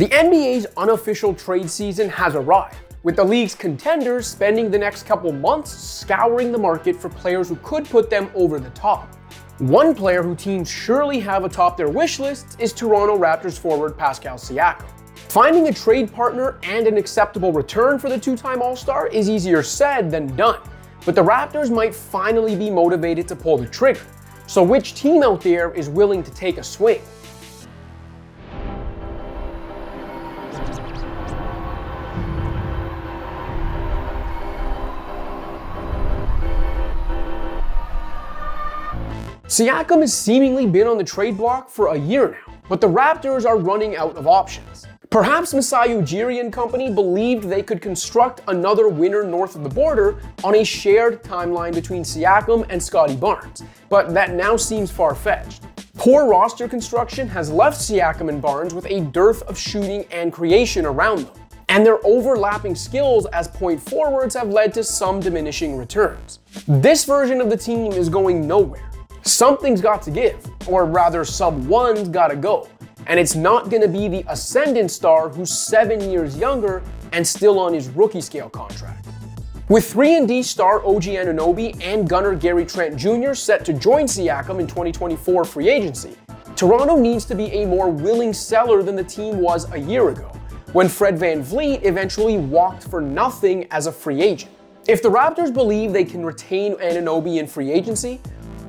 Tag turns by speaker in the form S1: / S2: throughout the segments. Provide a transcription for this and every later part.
S1: The NBA's unofficial trade season has arrived, with the league's contenders spending the next couple months scouring the market for players who could put them over the top. One player who teams surely have atop their wish lists is Toronto Raptors forward Pascal Siakam. Finding a trade partner and an acceptable return for the two-time All-Star is easier said than done, but the Raptors might finally be motivated to pull the trigger. So which team out there is willing to take a swing? Siakam has seemingly been on the trade block for a year now, but the Raptors are running out of options. Perhaps Masai Ujiri and company believed they could construct another winner north of the border on a shared timeline between Siakam and Scottie Barnes, but that now seems far-fetched. Poor roster construction has left Siakam and Barnes with a dearth of shooting and creation around them, and their overlapping skills as point forwards have led to some diminishing returns. This version of the team is going nowhere. Something's got to give, or rather someone's gotta go, and it's not gonna be the ascendant star who's 7 years younger and still on his rookie scale contract. With 3-and-D star OG Anunoby and gunner Gary Trent Jr. set to join Siakam in 2024 free agency, Toronto needs to be a more willing seller than the team was a year ago, when Fred VanVleet eventually walked for nothing as a free agent. If the Raptors believe they can retain Anunoby in free agency,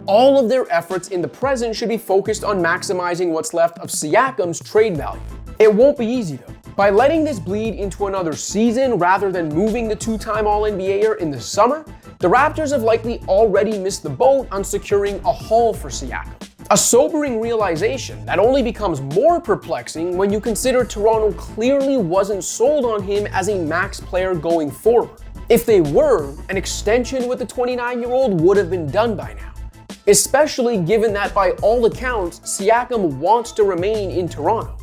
S1: all of their efforts in the present should be focused on maximizing what's left of Siakam's trade value. It won't be easy though. By letting this bleed into another season rather than moving the two-time All-NBAer in the summer, the Raptors have likely already missed the boat on securing a haul for Siakam. A sobering realization that only becomes more perplexing when you consider Toronto clearly wasn't sold on him as a max player going forward. If they were, an extension with the 29-year-old would have been done by now. Especially given that by all accounts, Siakam wants to remain in Toronto.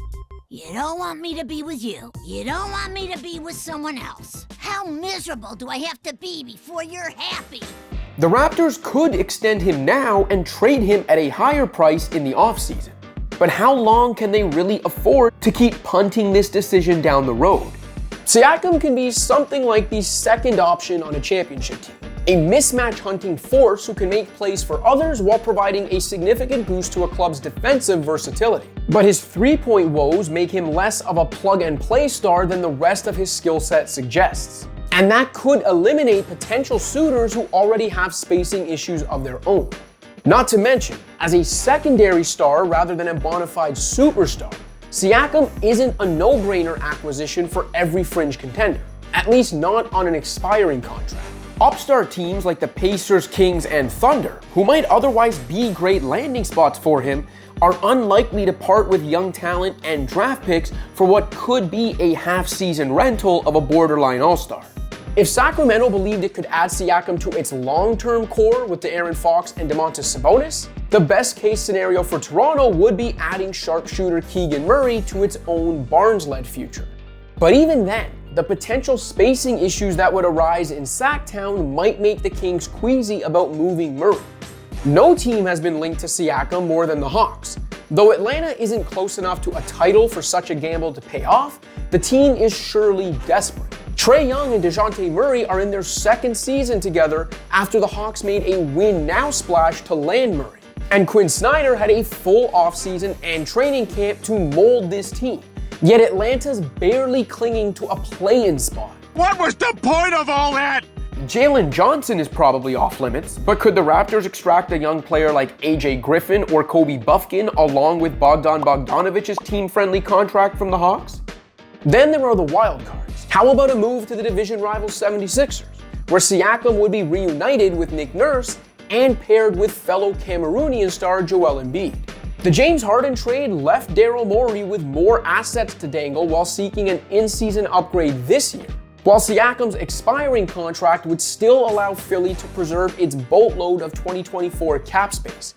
S2: You don't want me to be with you. You don't want me to be with someone else. How miserable do I have to be before you're happy?
S1: The Raptors could extend him now and trade him at a higher price in the offseason. But how long can they really afford to keep punting this decision down the road? Siakam can be something like the second option on a championship team. A mismatch hunting force who can make plays for others while providing a significant boost to a club's defensive versatility. But his three-point woes make him less of a plug-and-play star than the rest of his skill set suggests. And that could eliminate potential suitors who already have spacing issues of their own. Not to mention, as a secondary star rather than a bona fide superstar, Siakam isn't a no-brainer acquisition for every fringe contender, at least not on an expiring contract. Upstart teams like the Pacers, Kings, and Thunder, who might otherwise be great landing spots for him, are unlikely to part with young talent and draft picks for what could be a half-season rental of a borderline all-star. If Sacramento believed it could add Siakam to its long-term core with De'Aaron Fox and Domantas Sabonis, the best-case scenario for Toronto would be adding sharpshooter Keegan Murray to its own Barnes-led future. But even then, the potential spacing issues that would arise in Sacktown might make the Kings queasy about moving Murray. No team has been linked to Siakam more than the Hawks. Though Atlanta isn't close enough to a title for such a gamble to pay off, the team is surely desperate. Trae Young and DeJounte Murray are in their second season together after the Hawks made a win-now splash to land Murray. And Quinn Snyder had a full offseason and training camp to mold this team. Yet Atlanta's barely clinging to a play-in spot.
S3: What was the point of all that?
S1: Jalen Johnson is probably off limits, but could the Raptors extract a young player like AJ Griffin or Kobe Buffkin along with Bogdan Bogdanovic's team-friendly contract from the Hawks? Then there are the wild cards. How about a move to the division rival 76ers, where Siakam would be reunited with Nick Nurse and paired with fellow Cameroonian star Joel Embiid? The James Harden trade left Daryl Morey with more assets to dangle while seeking an in-season upgrade this year, while Siakam's expiring contract would still allow Philly to preserve its boatload of 2024 cap space.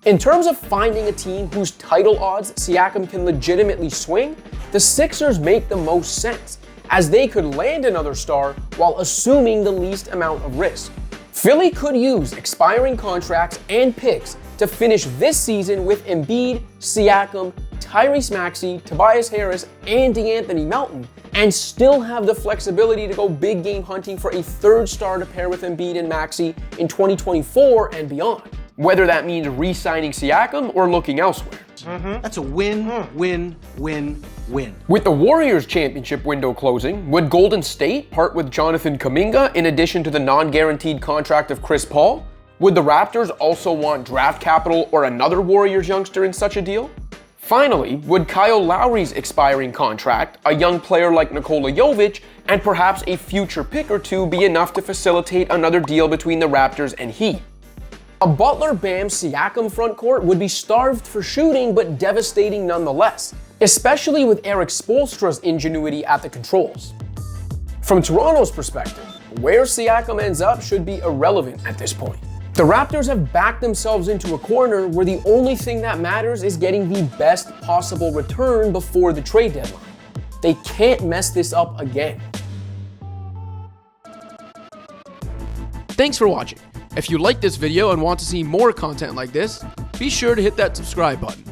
S1: In terms of finding a team whose title odds Siakam can legitimately swing, the Sixers make the most sense, as they could land another star while assuming the least amount of risk. Philly could use expiring contracts and picks to finish this season with Embiid, Siakam, Tyrese Maxey, Tobias Harris, and DeAnthony Melton, and still have the flexibility to go big game hunting for a third star to pair with Embiid and Maxey in 2024 and beyond, whether that means re-signing Siakam or looking elsewhere.
S4: That's a win, win, win, win.
S1: With the Warriors championship window closing, would Golden State part with Jonathan Kuminga in addition to the non-guaranteed contract of Chris Paul? Would the Raptors also want draft capital or another Warriors youngster in such a deal? Finally, would Kyle Lowry's expiring contract, a young player like Nikola Jovic, and perhaps a future pick or two be enough to facilitate another deal between the Raptors and Heat? A Butler-Bam-Siakam frontcourt would be starved for shooting but devastating nonetheless, especially with Eric Spoelstra's ingenuity at the controls. From Toronto's perspective, where Siakam ends up should be irrelevant at this point. The Raptors have backed themselves into a corner where the only thing that matters is getting the best possible return before the trade deadline. They can't mess this up again.
S5: Thanks for watching. If you liked this video and want to see more content like this, be sure to hit that subscribe button.